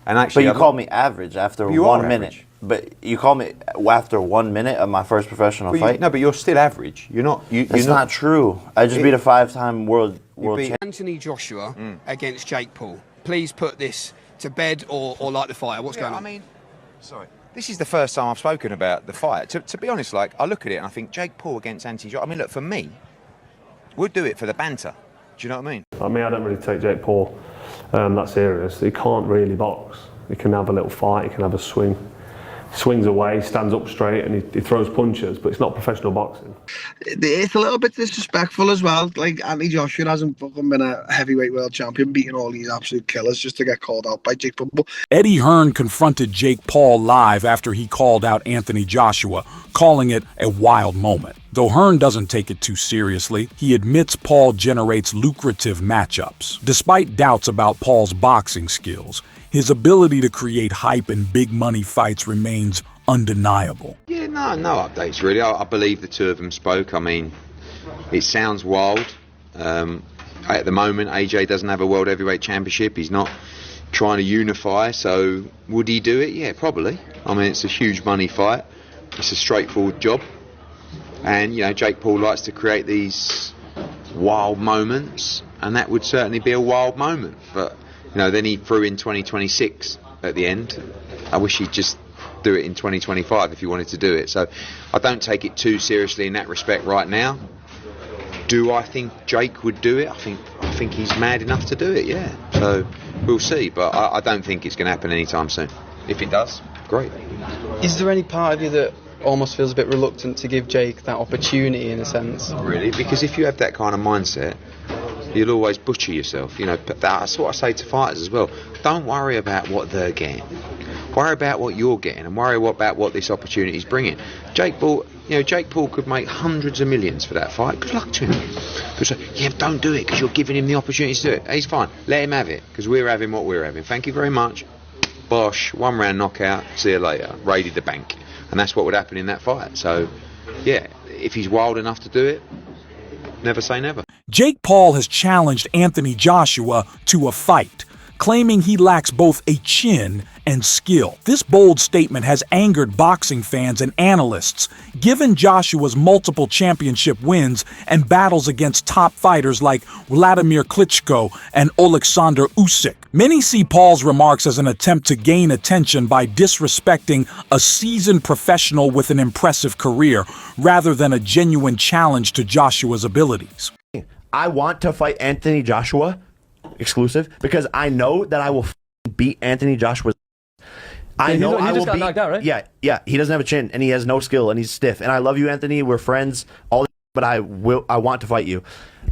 And actually, but you called me average after 1 minute. But you called me after 1 minute of my first professional fight. No, but you're still average. You're not. That's not true. I just beat a 5-time world champion. Anthony Joshua against Jake Paul. Please put this to bed or light the fire. What's going on? I mean, sorry. This is the first time I've spoken about the fight. To be honest, like, I look at it and I think Jake Paul against Anthony Joshua. I mean, look, for me, we'll do it for the banter. Do you know what I mean? I don't really take Jake Paul that serious. He can't really box. He can have a little fight, he can have a swing. He swings away, stands up straight, and he throws punches, but it's not professional boxing. It's a little bit disrespectful as well. Like, Anthony Joshua hasn't fucking been a heavyweight world champion, beating all these absolute killers just to get called out by Jake Paul. Eddie Hearn confronted Jake Paul live after he called out Anthony Joshua, calling it a wild moment. Though Hearn doesn't take it too seriously, he admits Paul generates lucrative matchups. Despite doubts about Paul's boxing skills, his ability to create hype in big money fights remains undeniable. Yeah, no updates really. I believe the two of them spoke. I mean, it sounds wild. At the moment, AJ doesn't have a World Heavyweight Championship. He's not trying to unify, so would he do it? Yeah, probably. I mean, it's a huge money fight. It's a straightforward job. And, you know, Jake Paul likes to create these wild moments, and that would certainly be a wild moment. But, you know, then he threw in 2026 at the end. I wish he'd just do it in 2025 if he wanted to do it. So I don't take it too seriously in that respect right now. Do I think Jake would do it? I think he's mad enough to do it, yeah. So we'll see, but I don't think it's going to happen anytime soon. If it does, great. Is there any part of you that almost feels a bit reluctant to give Jake that opportunity in a sense? Really? Because if you have that kind of mindset, you'll always butcher yourself. You know, that's what I say to fighters as well. Don't worry about what they're getting. Worry about what you're getting, and worry about what this opportunity is bringing. Jake Paul could make hundreds of millions for that fight. Good luck to him. People say, yeah, don't do it because you're giving him the opportunity to do it. He's fine. Let him have it because we're having what we're having. Thank you very much. Bosh, 1 round knockout. See you later. Raided the bank. And that's what would happen in that fight. So, yeah, if he's wild enough to do it, never say never. Jake Paul has challenged Anthony Joshua to a fight, claiming he lacks both a chin and skill. This bold statement has angered boxing fans and analysts, given Joshua's multiple championship wins and battles against top fighters like Vladimir Klitschko and Alexander Usyk. Many see Paul's remarks as an attempt to gain attention by disrespecting a seasoned professional with an impressive career, rather than a genuine challenge to Joshua's abilities. I want to fight Anthony Joshua exclusive because I know that I will beat Anthony Joshua. I know I will beat. Knocked out, right? Yeah. He doesn't have a chin and he has no skill and he's stiff. And I love you, Anthony. We're friends. But I want to fight you.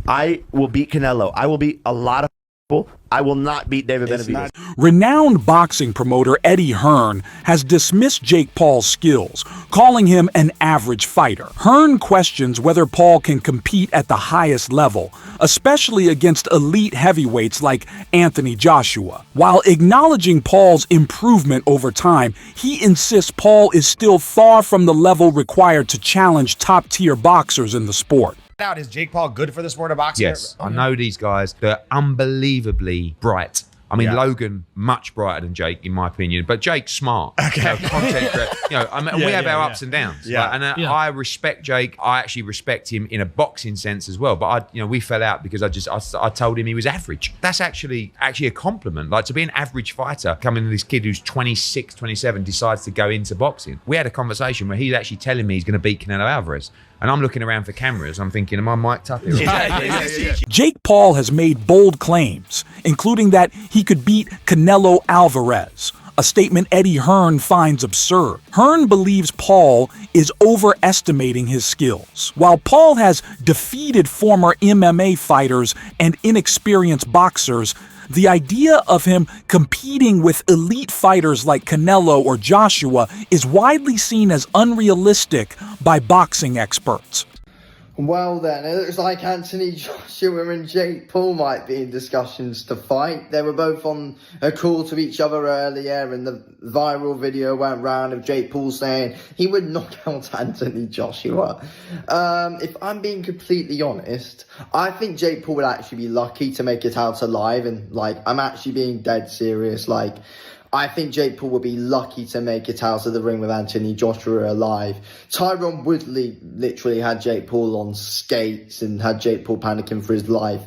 I will beat Canelo. I will beat a lot of people. I will not beat David Benavidez. Renowned boxing promoter Eddie Hearn has dismissed Jake Paul's skills, calling him an average fighter. Hearn questions whether Paul can compete at the highest level, especially against elite heavyweights like Anthony Joshua. While acknowledging Paul's improvement over time, he insists Paul is still far from the level required to challenge top-tier boxers in the sport. Is Jake Paul good for the sport of boxing? Yes, I know these guys. They're unbelievably bright. I mean, Yeah. Logan, much brighter than Jake, in my opinion. But Jake's smart. Okay. You know, content creator. You know, I mean, we have our ups and downs. Yeah. Like, and I respect Jake. I actually respect him in a boxing sense as well. But we fell out because I told him he was average. That's actually a compliment. Like, to be an average fighter, coming to this kid who's 26, 27, decides to go into boxing. We had a conversation where he's actually telling me he's going to beat Canelo Alvarez. And I'm looking around for cameras. I'm thinking, am I mic'd up here? Jake Paul has made bold claims, including that he could beat Canelo Alvarez, a statement Eddie Hearn finds absurd. Hearn believes Paul is overestimating his skills. While Paul has defeated former MMA fighters and inexperienced boxers, the idea of him competing with elite fighters like Canelo or Joshua is widely seen as unrealistic by boxing experts. Well then, it looks like Anthony Joshua and Jake Paul might be in discussions to fight. They were both on a call to each other earlier, and the viral video went round of Jake Paul saying he would knock out Anthony Joshua. If I'm being completely honest, I think Jake Paul would actually be lucky to make it out alive, and I'm actually being dead serious. I think Jake Paul would be lucky to make it out of the ring with Anthony Joshua alive. Tyron Woodley literally had Jake Paul on skates and had Jake Paul panicking for his life.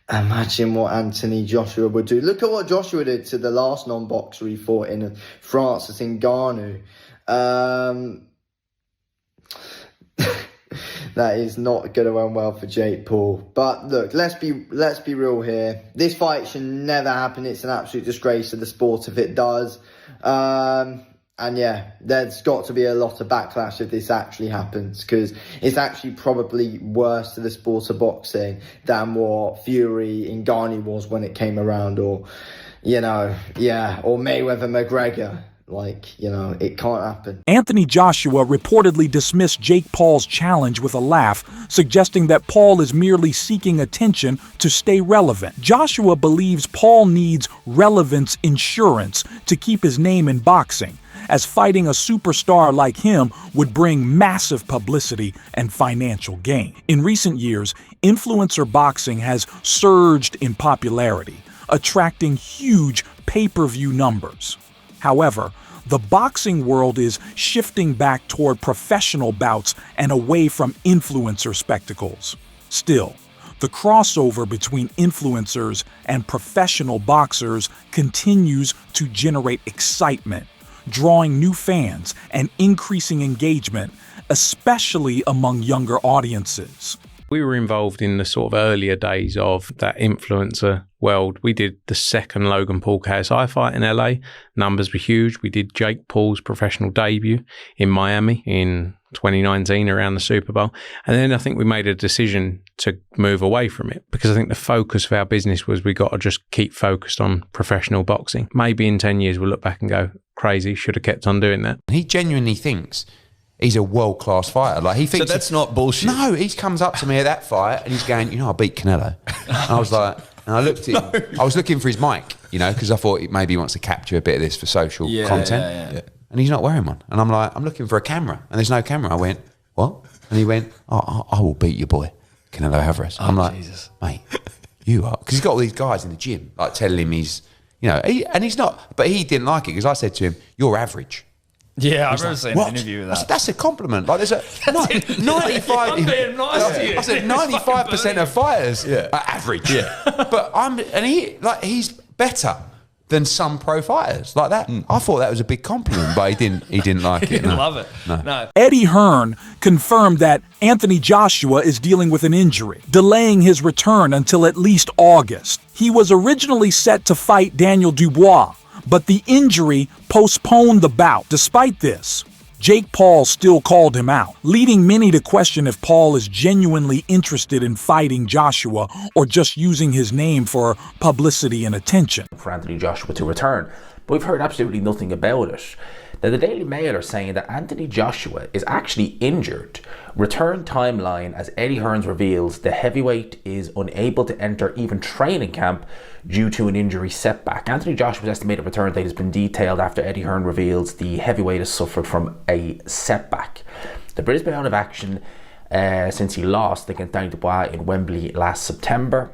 Imagine what Anthony Joshua would do. Look at what Joshua did to the last non-boxer he fought in, Francis Ngannou. That is not going to end well for Jake Paul. But look, let's be real here. This fight should never happen. It's an absolute disgrace to the sport if it does. And yeah, there's got to be a lot of backlash if this actually happens, because it's actually probably worse to the sport of boxing than what Fury in Ngannou was when it came around, or, you know, or Mayweather-McGregor. It can't happen. Anthony Joshua reportedly dismissed Jake Paul's challenge with a laugh, suggesting that Paul is merely seeking attention to stay relevant. Joshua believes Paul needs relevance insurance to keep his name in boxing, as fighting a superstar like him would bring massive publicity and financial gain. In recent years, influencer boxing has surged in popularity, attracting huge pay-per-view numbers. However, the boxing world is shifting back toward professional bouts and away from influencer spectacles. Still, the crossover between influencers and professional boxers continues to generate excitement, drawing new fans and increasing engagement, especially among younger audiences. We were involved in the sort of earlier days of that influencer world. We did the second Logan Paul KSI fight in LA. Numbers were huge. We did Jake Paul's professional debut in Miami in 2019 around the Super Bowl. And then I think we made a decision to move away from it, because I think the focus of our business was we got to just keep focused on professional boxing. Maybe in 10 years we'll look back and go, crazy, should have kept on doing that. He genuinely thinks he's a world-class fighter. He thinks so that's not bullshit. No, he comes up to me at that fight and he's going, I beat Canelo. And I was like, and I looked at him. I was looking for his mic, because I thought maybe he wants to capture a bit of this for social content. Yeah. And he's not wearing one. And I'm like, I'm looking for a camera. And there's no camera. I went, what? And he went, I will beat your boy, Canelo Alvarez. I'm like, Jesus. Mate, you are. Because he's got all these guys in the gym, telling him he's, and he's not. But he didn't like it, because I said to him, you're average. Yeah, I remember seeing an interview with that. I said, that's a compliment. There's a 95. I'm being nice to you. I said 95% of fighters are average. Yeah. But he's better than some pro fighters like that. I thought that was a big compliment, but he didn't like it. He didn't love it. No. Eddie Hearn confirmed that Anthony Joshua is dealing with an injury, delaying his return until at least August. He was originally set to fight Daniel Dubois, but the injury postponed the bout. Despite this, Jake Paul still called him out, leading many to question if Paul is genuinely interested in fighting Joshua or just using his name for publicity and attention. For Anthony Joshua to return, but we've heard absolutely nothing about it. Now, the Daily Mail are saying that Anthony Joshua is actually injured. Return timeline, as Eddie Hearn reveals, the heavyweight is unable to enter even training camp due to an injury setback. Anthony Joshua's estimated return date has been detailed after Eddie Hearn reveals the heavyweight has suffered from a setback. The Brit has been out of action since he lost against Danny Dubois in Wembley last September.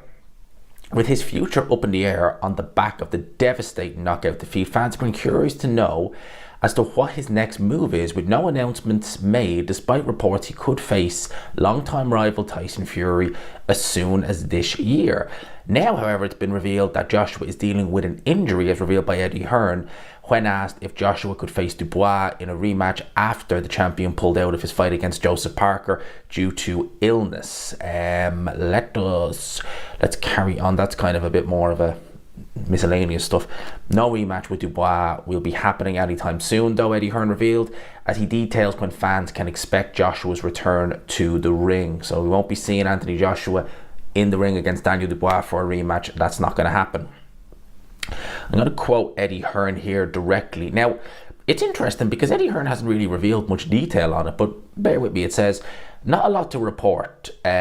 With his future up in the air on the back of the devastating knockout defeat, fans have been curious to know as to what his next move is, with no announcements made, despite reports he could face longtime rival Tyson Fury as soon as this year. Now, however, it's been revealed that Joshua is dealing with an injury, as revealed by Eddie Hearn, when asked if Joshua could face Dubois in a rematch after the champion pulled out of his fight against Joseph Parker due to illness. Let's carry on. That's kind of a bit more of a miscellaneous stuff. No rematch with Dubois will be happening anytime soon, though, Eddie Hearn revealed, as he details when fans can expect Joshua's return to the ring. So we won't be seeing Anthony Joshua in the ring against Daniel Dubois for a rematch. That's not going to happen. I'm going to quote Eddie Hearn here directly. Now, it's interesting because Eddie Hearn hasn't really revealed much detail on it, but bear with me. It says, not a lot to report. Not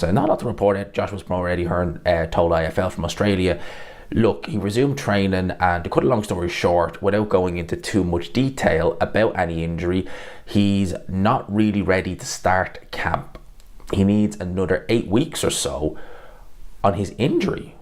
a lot to report. Joshua's promoter Eddie Hearn told IFL from Australia, look, he resumed training, and to cut a long story short, without going into too much detail about any injury, he's not really ready to start camp. He needs another 8 weeks or so on his injury.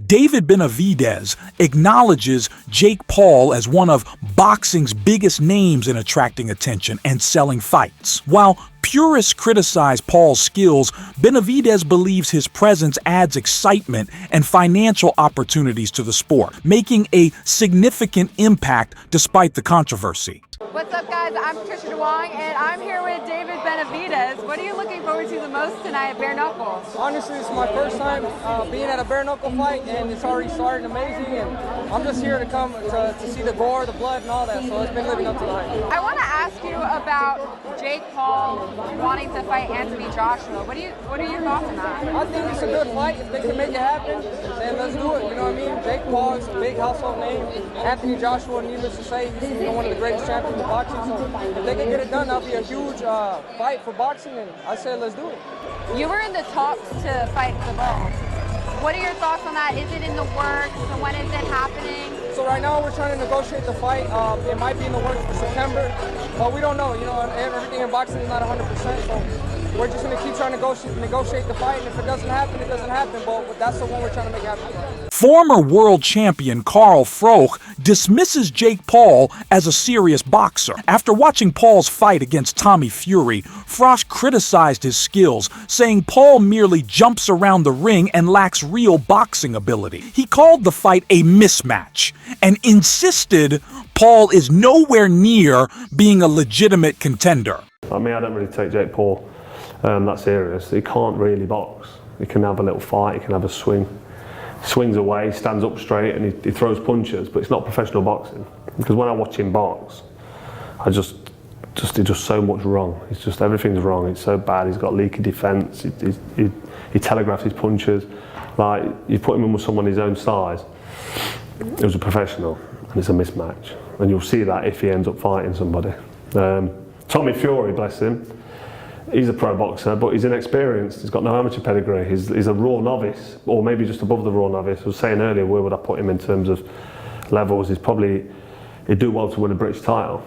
David Benavidez acknowledges Jake Paul as one of boxing's biggest names in attracting attention and selling fights. While purists criticize Paul's skills, Benavidez believes his presence adds excitement and financial opportunities to the sport, making a significant impact despite the controversy. What's up, guys? I'm Patricia DeWong, and I'm here with David Benavidez. What are you looking forward to the most tonight at Bare Knuckle? Honestly, this is my first time being at a bare knuckle fight, and it's already started amazing. And I'm just here to come to see the gore, the blood, and all that. So it's been living up to the hype. I want to ask you about Jake Paul wanting to fight Anthony Joshua. What are your thoughts on that? I think it's a good fight. If they can make it happen, then let's do it. You know what I mean? Jake Paul is a big household name. Anthony Joshua, needless to say, he's one of the greatest champions of boxing. So if they can get it done, that'll be a huge fight for boxing. And I said, let's do it. You were in the talks to fight the ball. What are your thoughts on that? Is it in the works? When is it happening? So right now we're trying to negotiate the fight. It might be in the works for September, but we don't know. You know, everything in boxing is not 100%. So we're just going to keep trying to negotiate the fight. And if it doesn't happen, it doesn't happen. But that's the one we're trying to make happen. Former world champion Carl Froch dismisses Jake Paul as a serious boxer. After watching Paul's fight against Tommy Fury, Froch criticized his skills, saying Paul merely jumps around the ring and lacks real boxing ability. He called the fight a mismatch and insisted Paul is nowhere near being a legitimate contender. I mean, I don't really take Jake Paul that serious. He can't really box. He can have a little fight, he can have a swing. Swings away, stands up straight, and he throws punches, but it's not professional boxing. Because when I watch him box, he does so much wrong. It's just everything's wrong. It's so bad. He's got leaky defence. He telegraphs his punches. Like, you put him in with someone his own size, it was a professional, and it's a mismatch. And you'll see that if he ends up fighting somebody. Tommy Fury, bless him. He's a pro boxer, but he's inexperienced. He's got no amateur pedigree. He's a raw novice, or maybe just above the raw novice. I was saying earlier, where would I put him in terms of levels? He'd do well to win a British title.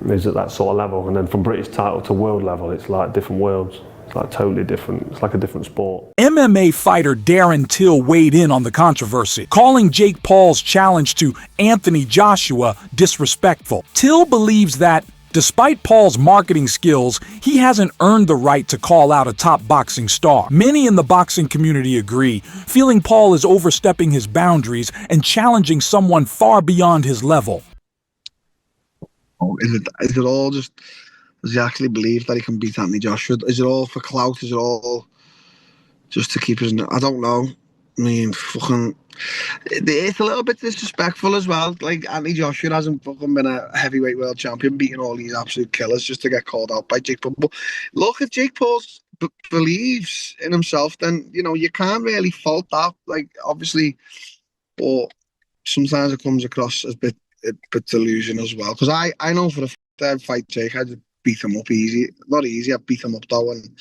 He's at that sort of level. And then from British title to world level, it's like different worlds. It's like totally different. It's like a different sport. MMA fighter Darren Till weighed in on the controversy, calling Jake Paul's challenge to Anthony Joshua disrespectful. Till believes that despite Paul's marketing skills, he hasn't earned the right to call out a top boxing star. Many in the boxing community agree, feeling Paul is overstepping his boundaries and challenging someone far beyond his level. Oh, is it all just, does he actually believe that he can beat Anthony Joshua? Is it all for clout? Is it all just to keep his... I don't know. I mean, fucking... It's a little bit disrespectful as well. Like, Anthony Joshua hasn't fucking been a heavyweight world champion, beating all these absolute killers just to get called out by Jake Paul. But look, if Jake Paul believes in himself, then, you know, you can't really fault that. Like, obviously, but sometimes it comes across as a bit delusion as well. Because I know for the fight Jake, I'd beat him up easy. Not easy, I'd beat him up though. And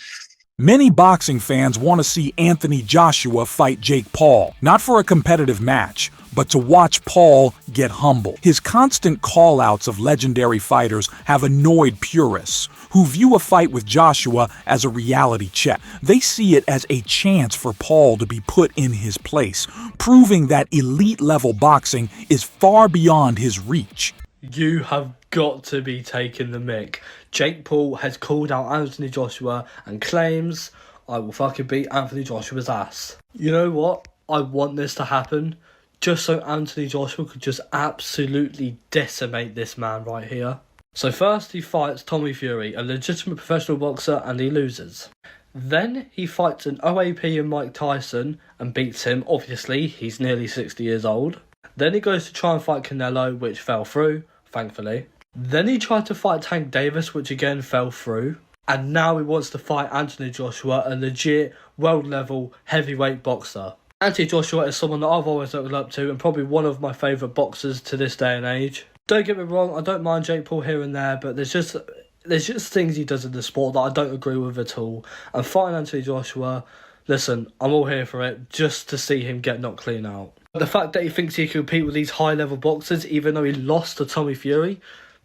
many boxing fans want to see Anthony Joshua fight Jake Paul, not for a competitive match, but to watch Paul get humbled. His constant call-outs of legendary fighters have annoyed purists, who view a fight with Joshua as a reality check. They see it as a chance for Paul to be put in his place, proving that elite-level boxing is far beyond his reach. You have got to be taking the mick. Jake Paul has called out Anthony Joshua and claims, I will fucking beat Anthony Joshua's ass. You know what? I want this to happen just so Anthony Joshua could just absolutely decimate this man right here. So first he fights Tommy Fury, a legitimate professional boxer, and he loses. Then he fights an OAP in Mike Tyson and beats him. Obviously, he's nearly 60 years old. Then he goes to try and fight Canelo, which fell through, thankfully. Then he tried to fight Tank Davis, which again fell through. And now he wants to fight Anthony Joshua, a legit world-level heavyweight boxer. Anthony Joshua is someone that I've always looked up to and probably one of my favourite boxers to this day and age. Don't get me wrong, I don't mind Jake Paul here and there, but there's just things he does in the sport that I don't agree with at all. And fighting Anthony Joshua, listen, I'm all here for it, just to see him get knocked clean out. The fact that he thinks he can compete with these high-level boxers, even though he lost to Tommy Fury,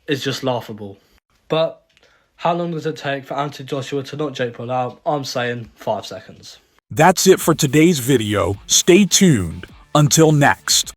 is just laughable. But how long does it take for Anthony Joshua to knock Jake Paul out? I'm saying 5 seconds. That's it for today's video. Stay tuned. Until next.